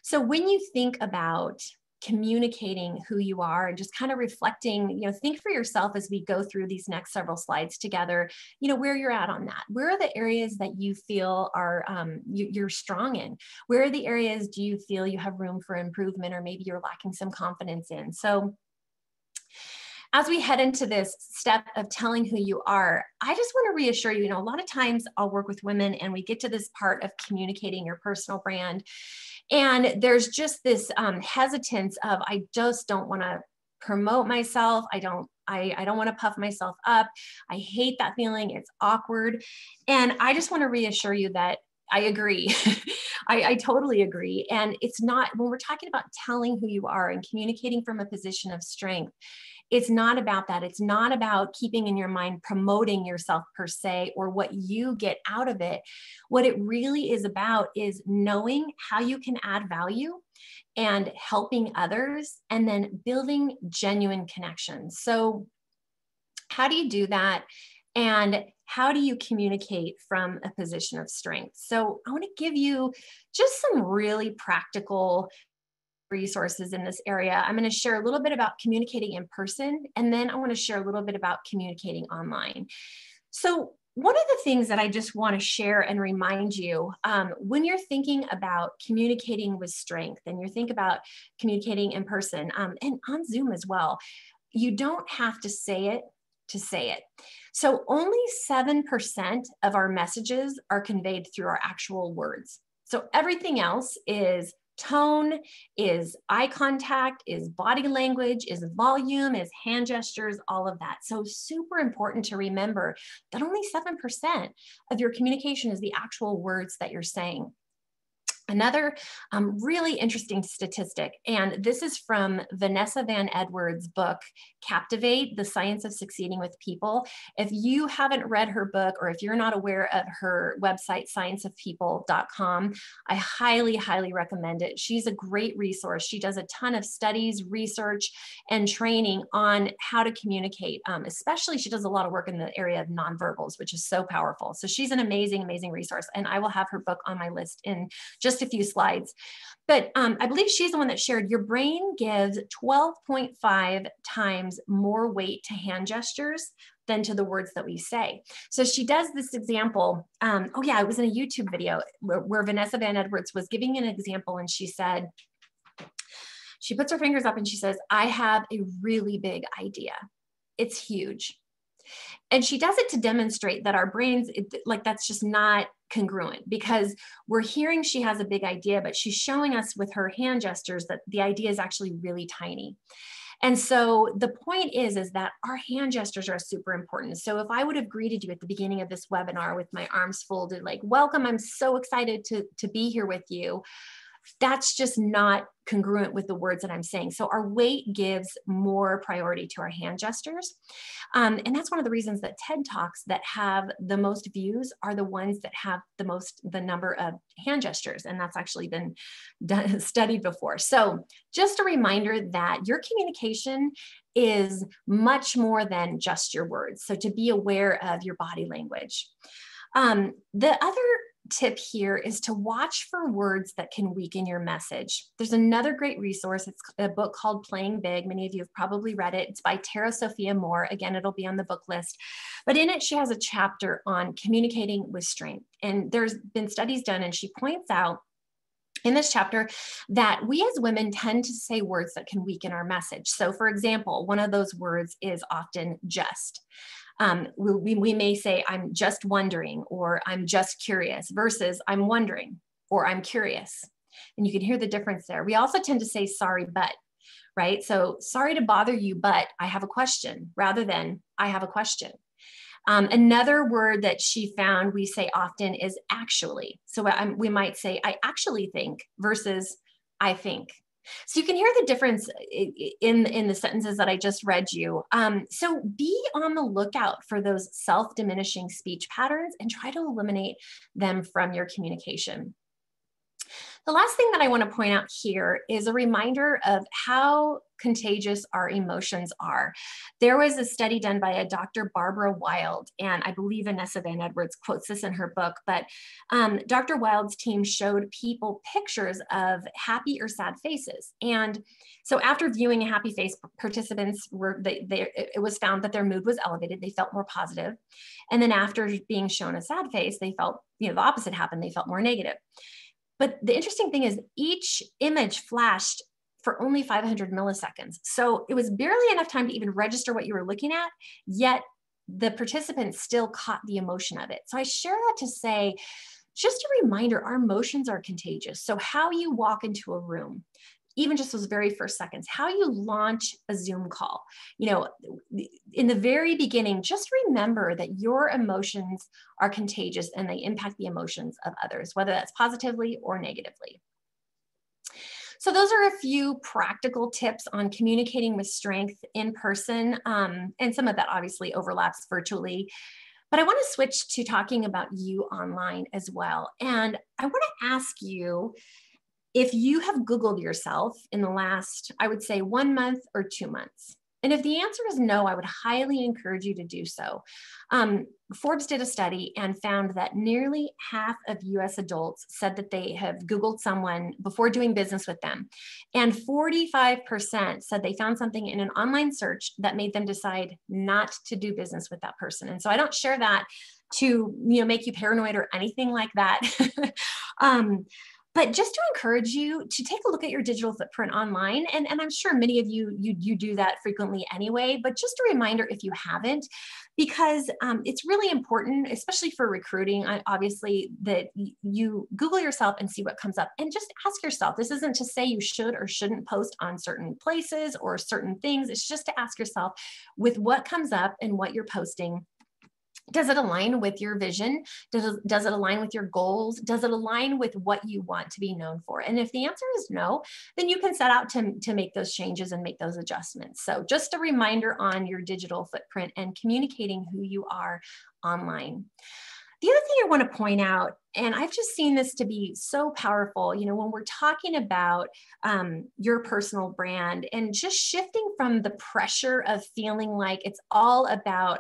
S2: So when you think about communicating who you are and just kind of reflecting, you know, think for yourself as we go through these next several slides together, you know, where you're at on that. Where are the areas that you feel are you're strong in? Where are the areas do you feel you have room for improvement, or maybe you're lacking some confidence in? So as we head into this step of telling who you are, I just want to reassure you, a lot of times I'll work with women and we get to this part of communicating your personal brand. And there's just this hesitance of, I just don't want to promote myself. I don't want to puff myself up. I hate that feeling. It's awkward. And I just want to reassure you that I agree. I totally agree. And it's not, when we're talking about telling who you are and communicating from a position of strength, it's not about that. It's not about keeping in your mind promoting yourself per se or what you get out of it. What it really is about is knowing how you can add value and helping others, and then building genuine connections. So how do you do that? And how do you communicate from a position of strength? So I want to give you just some really practical resources in this area. I'm going to share a little bit about communicating in person, and then I want to share a little bit about communicating online. So one of the things that I just want to share and remind you, when you're thinking about communicating with strength and you think about communicating in person and on Zoom as well, you don't have to say it to say it. So only 7% of our messages are conveyed through our actual words. So everything else is tone, is eye contact, is body language, is volume, is hand gestures, all of that. So super important to remember that only 7% of your communication is the actual words that you're saying. Another really interesting statistic, and this is from Vanessa Van Edwards' book, Captivate, The Science of Succeeding with People. If you haven't read her book, or if you're not aware of her website, scienceofpeople.com, I highly, highly recommend it. She's a great resource. She does a ton of studies, research, and training on how to communicate. Especially, she does a lot of work in the area of nonverbals, which is so powerful. So she's an amazing, amazing resource. And I will have her book on my list in just a few slides. But I believe she's the one that shared your brain gives 12.5 times more weight to hand gestures than to the words that we say. So she does this example. Oh yeah, it was in a YouTube video where Vanessa Van Edwards was giving an example, and she said, she puts her fingers up and she says, I have a really big idea. It's huge. And she does it to demonstrate that our brains, that's just not congruent, because we're hearing she has a big idea, but she's showing us with her hand gestures that the idea is actually really tiny. And so the point is that our hand gestures are super important. So if I would have greeted you at the beginning of this webinar with my arms folded, like, welcome, I'm so excited to be here with you, that's just not congruent with the words that I'm saying. So our weight gives more priority to our hand gestures. And that's one of the reasons that TED Talks that have the most views are the ones that have the number of hand gestures. And that's actually been studied before. So just a reminder that your communication is much more than just your words. So to be aware of your body language. The other tip here is to watch for words that can weaken your message. There's another great resource. It's a book called Playing Big. Many of you have probably read it. It's by Tara Sophia Moore. Again, it'll be on the book list. But in it, she has a chapter on communicating with strength. And there's been studies done, and she points out in this chapter that we as women tend to say words that can weaken our message. So for example, one of those words is often just. We may say, I'm just wondering, or I'm just curious, versus I'm wondering, or I'm curious. And you can hear the difference there. We also tend to say sorry, but, right? So sorry to bother you, but I have a question, rather than I have a question. Another word that she found we say often is actually. So we might say, I actually think, versus I think. So you can hear the difference in the sentences that I just read you. So be on the lookout for those self-diminishing speech patterns and try to eliminate them from your communication. The last thing that I want to point out here is a reminder of how contagious our emotions are. There was a study done by a Dr. Barbara Wild, and I believe Vanessa Van Edwards quotes this in her book, but Dr. Wild's team showed people pictures of happy or sad faces. And so after viewing a happy face, participants it was found that their mood was elevated. They felt more positive. And then after being shown a sad face, they felt, the opposite happened. They felt more negative. But the interesting thing is each image flashed for only 500 milliseconds. So it was barely enough time to even register what you were looking at, yet the participants still caught the emotion of it. So I share that to say, just a reminder, our emotions are contagious. So how you walk into a room, even just those very first seconds, how you launch a Zoom call, in the very beginning, just remember that your emotions are contagious and they impact the emotions of others, whether that's positively or negatively. So those are a few practical tips on communicating with strength in person. And some of that obviously overlaps virtually. But I want to switch to talking about you online as well. And I want to ask you if you have Googled yourself in the last, I would say 1 month or 2 months. And if the answer is no, I would highly encourage you to do so. Forbes did a study and found that nearly half of US adults said that they have Googled someone before doing business with them. And 45% said they found something in an online search that made them decide not to do business with that person. And so I don't share that to make you paranoid or anything like that. But just to encourage you to take a look at your digital footprint online. And I'm sure many of you do that frequently anyway, but just a reminder if you haven't, because it's really important, especially for recruiting, obviously, that you Google yourself and see what comes up. And just ask yourself, this isn't to say you should or shouldn't post on certain places or certain things. It's just to ask yourself, with what comes up and what you're posting, does it align with your vision? Does it align with your goals? Does it align with what you want to be known for? And if the answer is no, then you can set out to make those changes and make those adjustments. So just a reminder on your digital footprint and communicating who you are online. The other thing I want to point out, and I've just seen this to be so powerful, when we're talking about your personal brand and just shifting from the pressure of feeling like it's all about,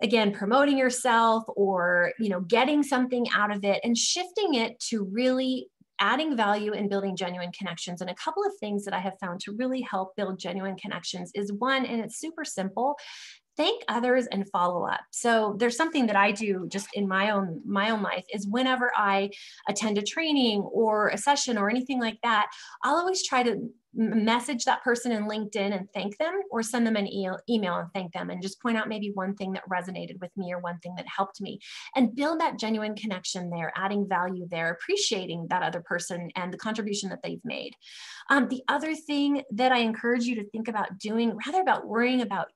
S2: again, promoting yourself or, getting something out of it, and shifting it to really adding value and building genuine connections. And a couple of things that I have found to really help build genuine connections is one, and it's super simple, thank others and follow up. So there's something that I do just in my own life is whenever I attend a training or a session or anything like that, I'll always try to message that person in LinkedIn and thank them, or send them an email and thank them, and just point out maybe one thing that resonated with me or one thing that helped me, and build that genuine connection there, adding value there, appreciating that other person and the contribution that they've made. The other thing that I encourage you to think about doing, rather about worrying about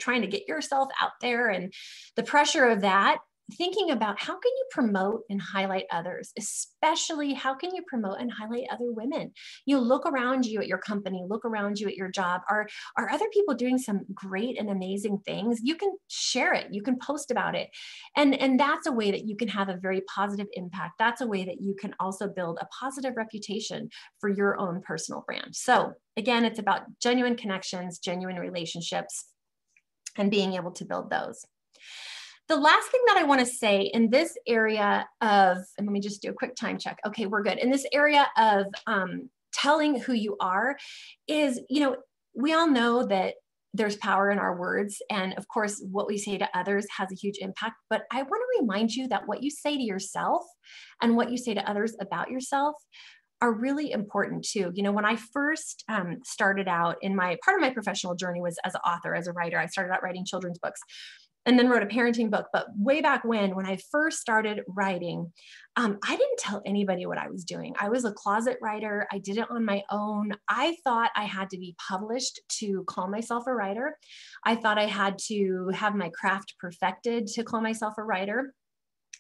S2: trying to get yourself out there and the pressure of that, thinking about how can you promote and highlight others, especially how can you promote and highlight other women? You look around you at your company, look around you at your job. Are other people doing some great and amazing things? You can share it, you can post about it. And that's a way that you can have a very positive impact. That's a way that you can also build a positive reputation for your own personal brand. So again, it's about genuine connections, genuine relationships, and being able to build those. The last thing that I want to say in this area of, and let me just do a quick time check. Okay, we're good. In this area of telling who you are is, we all know that there's power in our words. And of course, what we say to others has a huge impact. But I want to remind you that what you say to yourself and what you say to others about yourself are really important too. When I first started out in part of my professional journey was as an author, as a writer. I started out writing children's books and then wrote a parenting book. But way back when I first started writing, I didn't tell anybody what I was doing. I was a closet writer. I did it on my own. I thought I had to be published to call myself a writer. I thought I had to have my craft perfected to call myself a writer.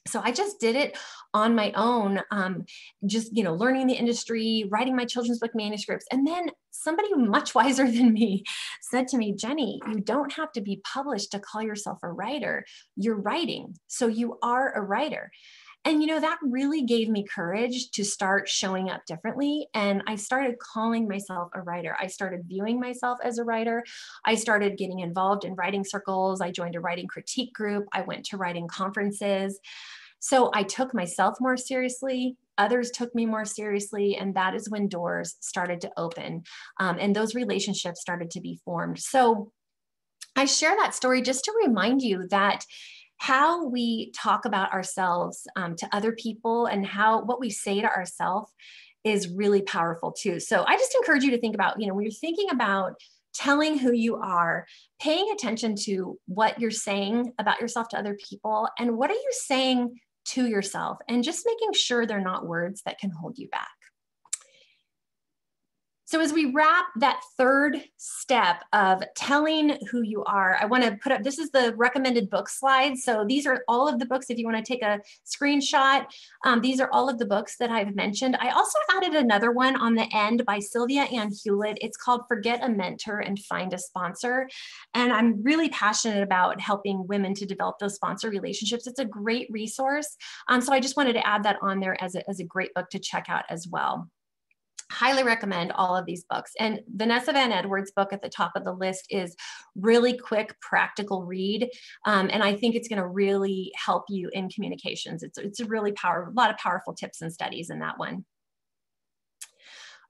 S2: So I just did it on my own, learning the industry, writing my children's book manuscripts. And then somebody much wiser than me said to me, Jenny, you don't have to be published to call yourself a writer. You're writing. So you are a writer. And, that really gave me courage to start showing up differently. And I started calling myself a writer. I started viewing myself as a writer. I started getting involved in writing circles. I joined a writing critique group. I went to writing conferences. So I took myself more seriously. Others took me more seriously. And that is when doors started to open and those relationships started to be formed. So I share that story just to remind you that how we talk about ourselves to other people and what we say to ourselves is really powerful too. So I just encourage you to think about, when you're thinking about telling who you are, paying attention to what you're saying about yourself to other people, and what are you saying to yourself, and just making sure they're not words that can hold you back. So as we wrap that third step of telling who you are, I want to put up, this is the recommended book slide. So these are all of the books. If you want to take a screenshot, these are all of the books that I've mentioned. I also added another one on the end by Sylvia Ann Hewlett. It's called Forget a Mentor and Find a Sponsor. And I'm really passionate about helping women to develop those sponsor relationships. It's a great resource. So I just wanted to add that on there as a great book to check out as well. Highly recommend all of these books. And Vanessa Van Edwards' book at the top of the list is really quick, practical read. And I think it's going to really help you in communications. It's a really a lot of powerful tips and studies in that one.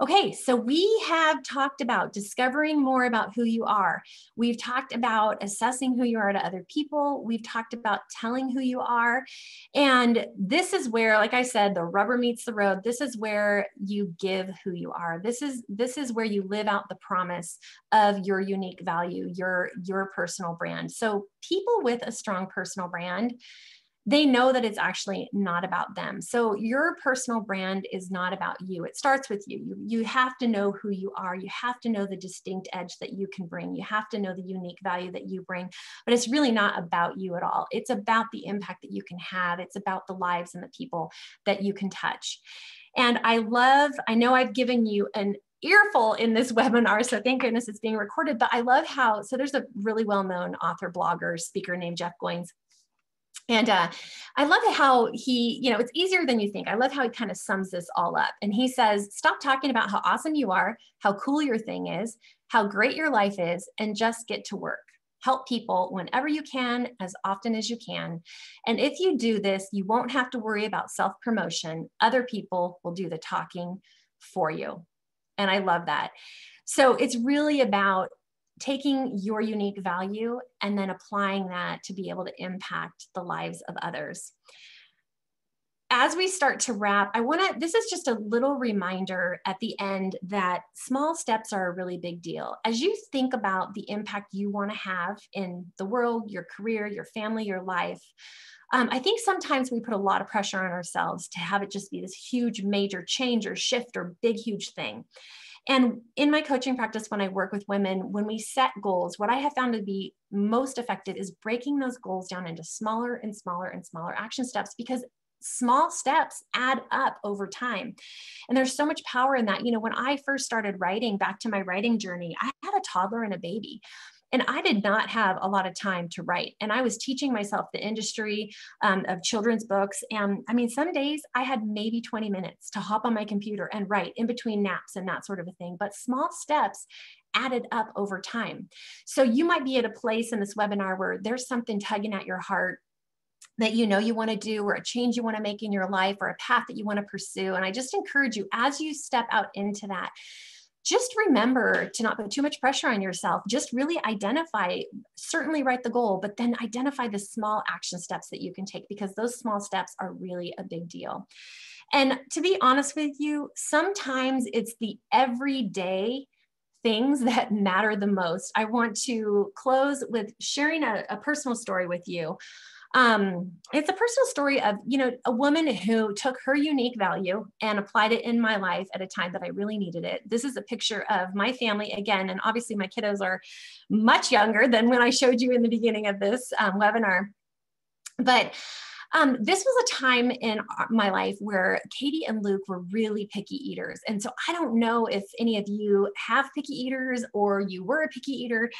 S2: Okay, so we have talked about discovering more about who you are. We've talked about assessing who you are to other people. We've talked about telling who you are. And this is where, like I said, the rubber meets the road. This is where you give who you are. This is where you live out the promise of your unique value, your personal brand. So people with a strong personal brand, they know that it's actually not about them. So your personal brand is not about you. It starts with you. You have to know who you are. You have to know the distinct edge that you can bring. You have to know the unique value that you bring, but it's really not about you at all. It's about the impact that you can have. It's about the lives and the people that you can touch. And I know I've given you an earful in this webinar, so thank goodness it's being recorded, but I love so there's a really well-known author, blogger, speaker named Jeff Goins. And I love how it's easier than you think. I love how he kind of sums this all up. And he says, stop talking about how awesome you are, how cool your thing is, how great your life is, and just get to work. Help people whenever you can, as often as you can. And if you do this, you won't have to worry about self-promotion. Other people will do the talking for you. And I love that. So it's really about taking your unique value and then applying that to be able to impact the lives of others. As we start to wrap, this is just a little reminder at the end that small steps are a really big deal. As you think about the impact you want to have in the world, your career, your family, your life, I think sometimes we put a lot of pressure on ourselves to have it just be this huge, major change or shift or big, huge thing. And in my coaching practice, when I work with women, when we set goals, what I have found to be most effective is breaking those goals down into smaller and smaller and smaller action steps, because small steps add up over time. And there's so much power in that. When I first started writing, back to my writing journey, I had a toddler and a baby. And I did not have a lot of time to write. And I was teaching myself the industry of children's books. And I mean, some days I had maybe 20 minutes to hop on my computer and write in between naps and that sort of a thing. But small steps added up over time. So you might be at a place in this webinar where there's something tugging at your heart that you want to do, or a change you want to make in your life, or a path that you want to pursue. And I just encourage you, as you step out into that, just remember to not put too much pressure on yourself. Just really certainly write the goal, but then identify the small action steps that you can take, because those small steps are really a big deal. And to be honest with you, sometimes it's the everyday things that matter the most. I want to close with sharing a personal story with you. It's a personal story of, a woman who took her unique value and applied it in my life at a time that I really needed it. This is a picture of my family again, and obviously my kiddos are much younger than when I showed you in the beginning of this webinar. But this was a time in my life where Katie and Luke were really picky eaters. And so I don't know if any of you have picky eaters or you were a picky eater,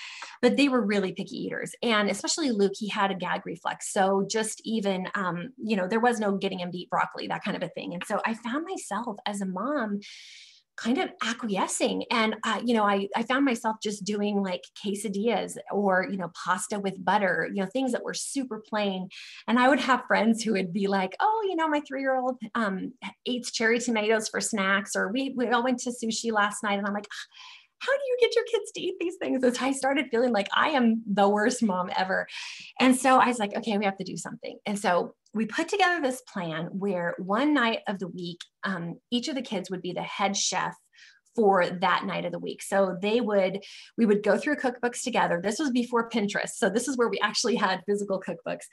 S2: but they were really picky eaters. And especially Luke, he had a gag reflex. So just even, there was no getting him to eat broccoli, that kind of a thing. And so I found myself as a mom kind of acquiescing. And, I found myself just doing like quesadillas or, pasta with butter, things that were super plain. And I would have friends who would be like, oh, my 3-year-old eats cherry tomatoes for snacks, or we all went to sushi last night. And I'm like, how do you get your kids to eat these things? And so I started feeling like I am the worst mom ever. And so I was like, okay, we have to do something. And so we put together this plan where one night of the week, each of the kids would be the head chef for that night of the week. So we would go through cookbooks together. This was before Pinterest. So this is where we actually had physical cookbooks.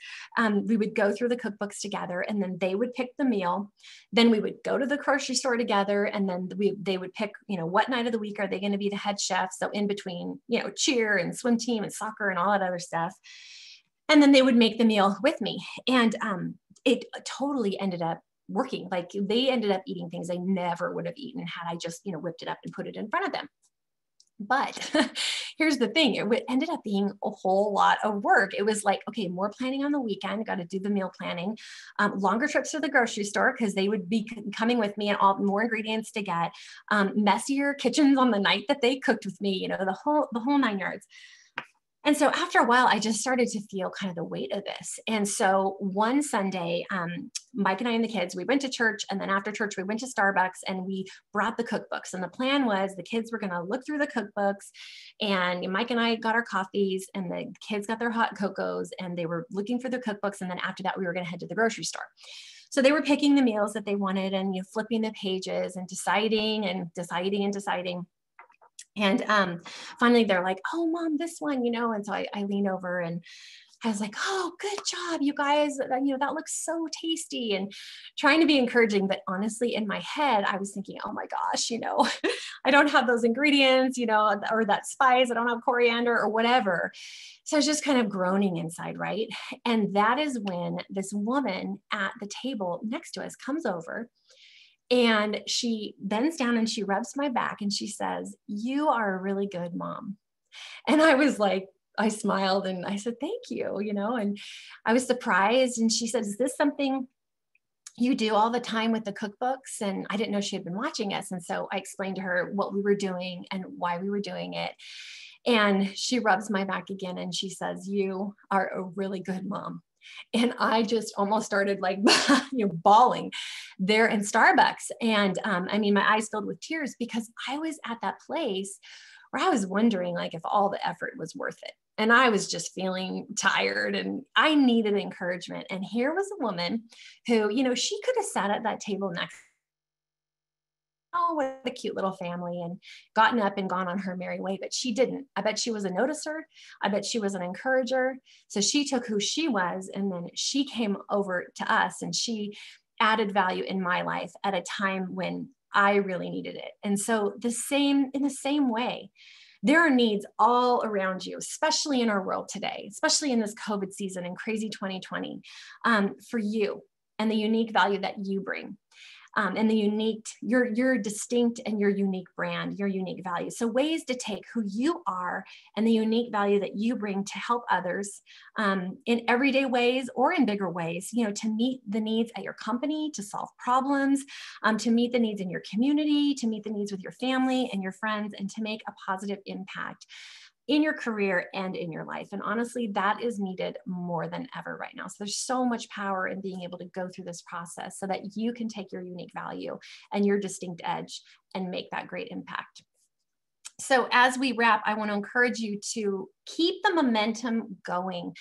S2: We would go through the cookbooks together, and then they would pick the meal. Then we would go to the grocery store together, and then they would pick, what night of the week are they going to be the head chef? So in between, cheer and swim team and soccer and all that other stuff. And then they would make the meal with me. And it totally ended up working. Like they ended up eating things they never would have eaten had I just, whipped it up and put it in front of them. But here's the thing, it ended up being a whole lot of work. It was like, okay, more planning on the weekend, got to do the meal planning, longer trips to the grocery store because they would be coming with me and all more ingredients to get, messier kitchens on the night that they cooked with me, the whole 9 yards. And so after a while, I just started to feel kind of the weight of this. And so one Sunday, Mike and I and the kids, we went to church. And then after church, we went to Starbucks and we brought the cookbooks. And the plan was the kids were going to look through the cookbooks, and Mike and I got our coffees, and the kids got their hot cocos, and they were looking for the cookbooks. And then after that, we were going to head to the grocery store. So they were picking the meals that they wanted and flipping the pages and deciding. And finally they're like, oh, Mom, this one, and so I lean over and I was like, oh, good job, you guys. That looks so tasty, and trying to be encouraging. But honestly, in my head, I was thinking, oh my gosh, I don't have those ingredients, or that spice. I don't have coriander or whatever. So I was just kind of groaning inside, right? And that is when this woman at the table next to us comes over. And she bends down and she rubs my back and she says, you are a really good mom. And I was like, I smiled and I said, thank you, and I was surprised. And she said, is this something you do all the time with the cookbooks? And I didn't know she had been watching us. And so I explained to her what we were doing and why we were doing it. And she rubs my back again and she says, you are a really good mom. And I just almost started like, bawling there in Starbucks. And my eyes filled with tears because I was at that place where I was wondering like if all the effort was worth it. And I was just feeling tired and I needed encouragement. And here was a woman who, she could have sat at that table next. Oh, what a cute little family, and gotten up and gone on her merry way, but she didn't. I bet she was a noticer. I bet she was an encourager. So she took who she was, and then she came over to us and she added value in my life at a time when I really needed it. And so in the same way, there are needs all around you, especially in our world today, especially in this COVID season and crazy 2020, for you and the unique value that you bring. And the unique, your distinct and your unique brand, your unique value. So ways to take who you are and the unique value that you bring to help others in everyday ways or in bigger ways, to meet the needs at your company, to solve problems, to meet the needs in your community, to meet the needs with your family and your friends, and to make a positive impact in your career and in your life. And honestly, that is needed more than ever right now. So there's so much power in being able to go through this process so that you can take your unique value and your distinct edge and make that great impact. So as we wrap, I want to encourage you to keep the momentum going.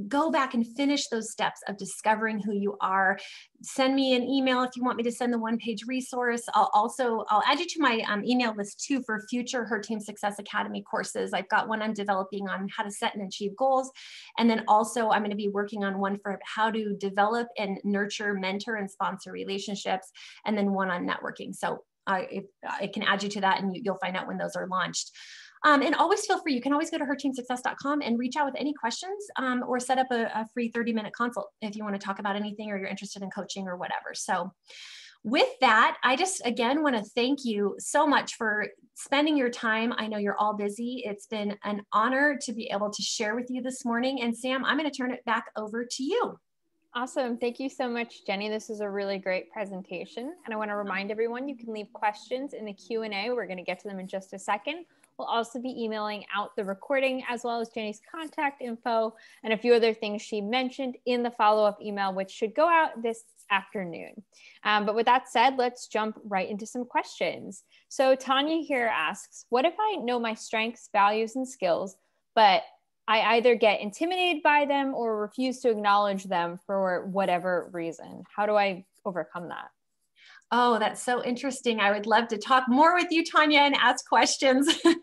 S2: Go back and finish those steps of discovering who you are. Send me an email if you want me to send the one-page resource. I'll add you to my email list too for future Her Team Success Academy courses. I've got one I'm developing on how to set and achieve goals. And then also I'm going to be working on one for how to develop and nurture, mentor, and sponsor relationships. And then one on networking. So I can add you to that and you'll find out when those are launched. And always feel free. You can always go to herteamsuccess.com and reach out with any questions or set up a free 30-minute consult if you want to talk about anything or you're interested in coaching or whatever. So with that, I just, again, want to thank you so much for spending your time. I know you're all busy. It's been an honor to be able to share with you this morning. And Sam, I'm going to turn it back over to you.
S1: Awesome. Thank you so much, Jenny. This is a really great presentation. And I want to remind everyone you can leave questions in the Q&A. We're going to get to them in just a second. We'll also be emailing out the recording as well as Jenny's contact info and a few other things she mentioned in the follow-up email, which should go out this afternoon. But with that said, let's jump right into some questions. So Tanya here asks, what if I know my strengths, values, and skills, but I either get intimidated by them or refuse to acknowledge them for whatever reason? How do I overcome that?
S2: Oh, that's so interesting. I would love to talk more with you, Tanya, and ask questions. But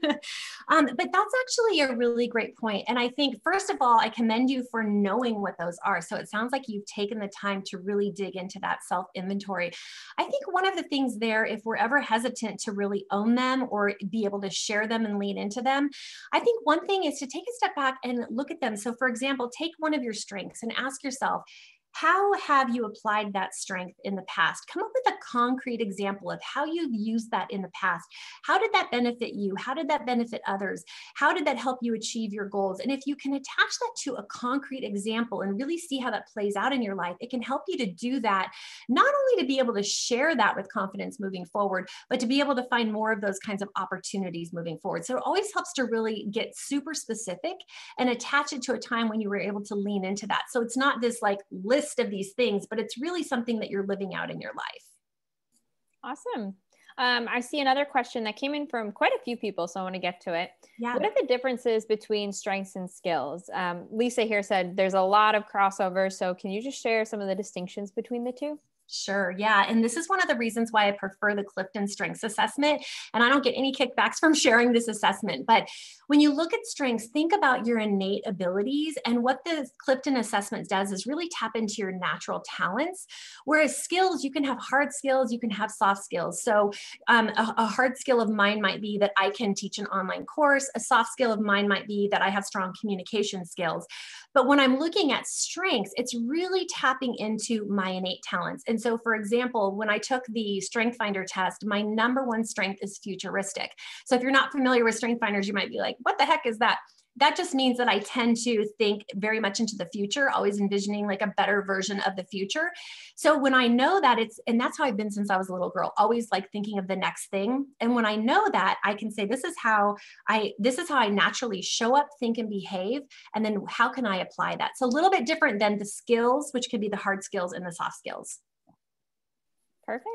S2: that's actually a really great point. And I think, first of all, I commend you for knowing what those are. So it sounds like you've taken the time to really dig into that self-inventory. I think one of the things there, if we're ever hesitant to really own them or be able to share them and lean into them, I think one thing is to take a step back and look at them. So for example, take one of your strengths and ask yourself, how have you applied that strength in the past? Come up with a concrete example of how you've used that in the past. How did that benefit you? How did that benefit others? How did that help you achieve your goals? And if you can attach that to a concrete example and really see how that plays out in your life, it can help you to do that, not only to be able to share that with confidence moving forward, but to be able to find more of those kinds of opportunities moving forward. So it always helps to really get super specific and attach it to a time when you were able to lean into that. So it's not this like list of these things, but it's really something that you're living out in your life.
S1: Awesome. I see another question that came in from quite a few people, so I want to get to it.
S2: Yeah.
S1: What are the differences between strengths and skills? Lisa here said there's a lot of crossover, so can you just share some of the distinctions between the two?
S2: Sure. Yeah. And this is one of the reasons why I prefer the Clifton Strengths Assessment. And I don't get any kickbacks from sharing this assessment. But when you look at strengths, think about your innate abilities. And what the Clifton Assessment does is really tap into your natural talents. Whereas skills, you can have hard skills, you can have soft skills. So a hard skill of mine might be that I can teach an online course. A soft skill of mine might be that I have strong communication skills. But when I'm looking at strengths, it's really tapping into my innate talents. And so, for example, when I took the Strength Finder test, my number one strength is futuristic. So if you're not familiar with Strength Finders, you might be like, what the heck is that? That just means that I tend to think very much into the future, always envisioning like a better version of the future. So when I know that and that's how I've been since I was a little girl, always like thinking of the next thing. And when I know that, I can say, this is how I naturally show up, think, and behave. And then how can I apply that? So a little bit different than the skills, which could be the hard skills and the soft skills.
S1: Perfect.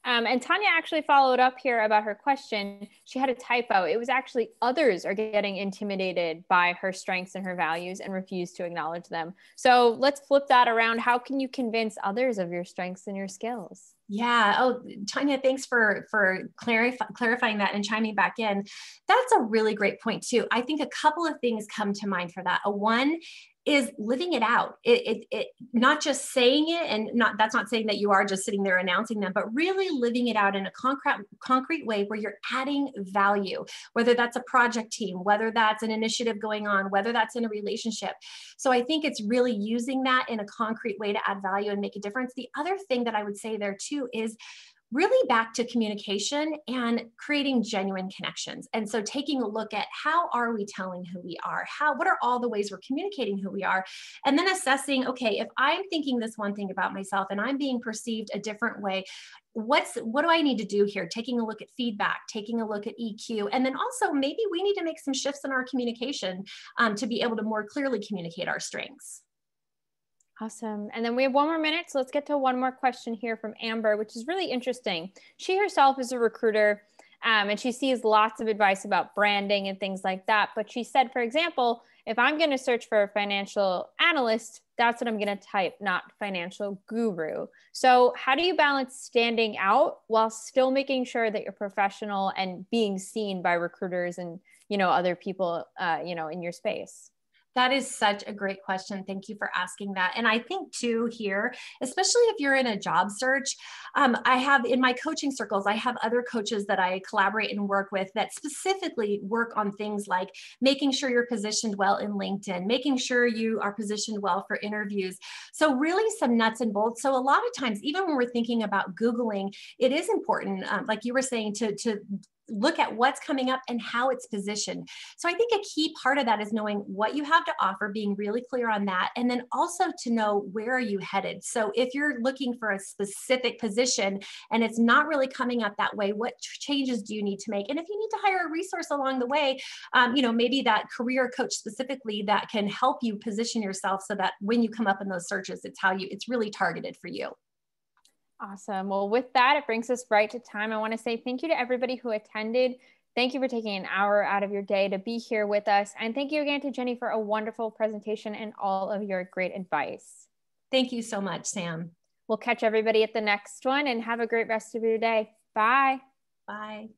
S1: And Tanya actually followed up here about her question. She had a typo. It was actually others are getting intimidated by her strengths and her values and refuse to acknowledge them. So let's flip that around. How can you convince others of your strengths and your skills?
S2: Yeah. Oh, Tanya, thanks for clarifying that and chiming back in. That's a really great point too. I think a couple of things come to mind for that. One is living it out. It not just saying it, and that's not saying that you are just sitting there announcing them, but really living it out in a concrete way where you're adding value, whether that's a project team, whether that's an initiative going on, whether that's in a relationship. So I think it's really using that in a concrete way to add value and make a difference. The other thing that I would say there too is really back to communication and creating genuine connections. And so taking a look at how are we telling who we are? What are all the ways we're communicating who we are? And then assessing, okay, if I'm thinking this one thing about myself and I'm being perceived a different way, what do I need to do here? Taking a look at feedback, taking a look at EQ, and then also maybe we need to make some shifts in our communication to be able to more clearly communicate our strengths.
S1: Awesome. And then we have one more minute. So let's get to one more question here from Amber, which is really interesting. She herself is a recruiter and she sees lots of advice about branding and things like that. But she said, for example, if I'm going to search for a financial analyst, that's what I'm going to type, not financial guru. So how do you balance standing out while still making sure that you're professional and being seen by recruiters and, other people, in your space?
S2: That is such a great question. Thank you for asking that. And I think too here, especially if you're in a job search, I have in my coaching circles, I have other coaches that I collaborate and work with that specifically work on things like making sure you're positioned well in LinkedIn, making sure you are positioned well for interviews. So really some nuts and bolts. So a lot of times, even when we're thinking about Googling, it is important, like you were saying, to look at what's coming up and how it's positioned. So I think a key part of that is knowing what you have to offer, being really clear on that, and then also to know where are you headed. So if you're looking for a specific position and it's not really coming up that way, what changes do you need to make? And if you need to hire a resource along the way, maybe that career coach specifically that can help you position yourself so that when you come up in those searches, it's really targeted for you.
S1: Awesome. Well, with that, it brings us right to time. I want to say thank you to everybody who attended. Thank you for taking an hour out of your day to be here with us. And thank you again to Jenny for a wonderful presentation and all of your great advice.
S2: Thank you so much, Sam.
S1: We'll catch everybody at the next one and have a great rest of your day. Bye.
S2: Bye.